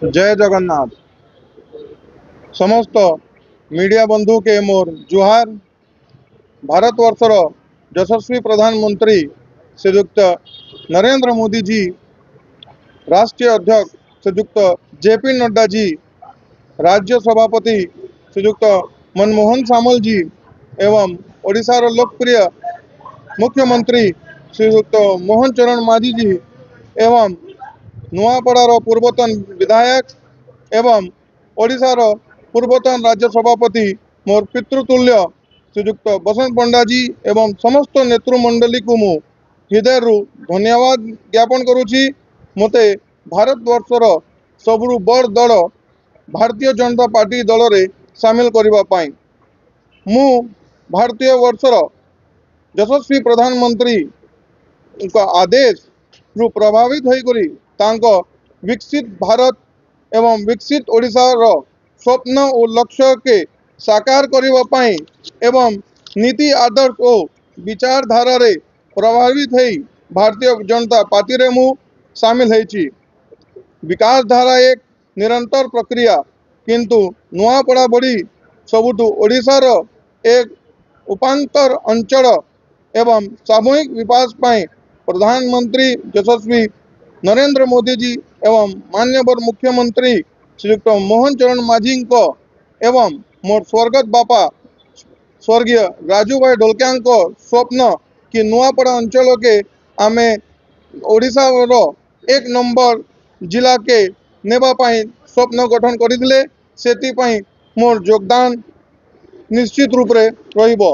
जय जगन्नाथ। समस्त मीडिया बंधु के मोर जुहार। भारतवर्षर यशस्वी प्रधानमंत्री श्रीयुक्त नरेंद्र मोदी जी, राष्ट्रीय अध्यक्ष श्रीयुक्त जेपी नड्डा जी, राज्य सभापति श्रीयुक्त मनमोहन सामल जी एवं ओडिशार लोकप्रिय मुख्यमंत्री श्रीयुक्त मोहन चरण माझी जी एवं नुआपड़ार पूर्वतन विधायक एवं ओडिशार पूर्वतन राज्य सभापति मोर पितृतुल्य श्रीयुक्त बसंत पंडा जी एवं समस्त नेतृमंडली को मु हृदय धन्यवाद ज्ञापन करुछि। मते भारतवर्षर सबुरु बड़ दल भारतीय जनता पार्टी दल रे सामिल करबा पाई मु भारतीय वर्षर यशस्वी प्रधानमंत्री का आदेश रु प्रभावित होइकरी तांको विकसित भारत एवं विकसित ओडिशार स्वप्न और लक्ष्य के साकार करबा पाई एवं नीति आदर्श और विचारधारा रे प्रभावित होई भारतीय जनता पार्टी रे मु शामिल होइछि। विकास धारा एक निरंतर प्रक्रिया किंतु नुआपड़ा बड़ी सबुठु ओडिशार एक उपांतर अंचल एवं सामूहिक विकास पाई प्रधानमंत्री यशस्वी नरेंद्र मोदी जी एवं मान्यवर मुख्यमंत्री श्रीयुक्त मोहन चरण माझी को एवं मोर स्वर्गत बापा स्वर्गीय राजू भाई ढोलकिया को स्वप्न कि नुआपड़ा अंचल के आमे ओडिशा एक नंबर जिला के नेबा पाई स्वप्न गठन करथिले। सेति पाई मोर योगदान निश्चित रूप रे रहिबो।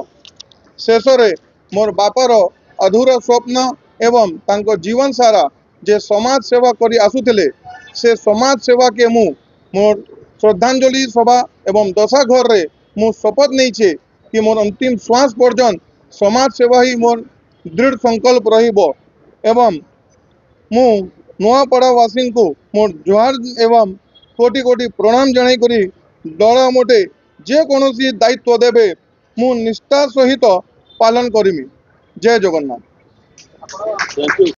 शेष रे मोर बापर अधूरा स्वप्न एवं तांको जीवन सारा जे समाज सेवा करी आसुथिले से समाज सेवा के मु मोर श्रद्धांजलि सभा एवं दशा घर रे मु शपथ नहीं छे कि मोर अंतिम श्वास पर्यंत समाज सेवा ही मोर दृढ़ संकल्प रहिबो एवं मु नुआपड़ावासी को मोर जुहार एवं कोटि कोटि प्रणाम जणाई करी दल मोटे जे कोनोसी दायित्व देबे मु निष्ठा सहित पालन करिमि। जय जगन्नाथ।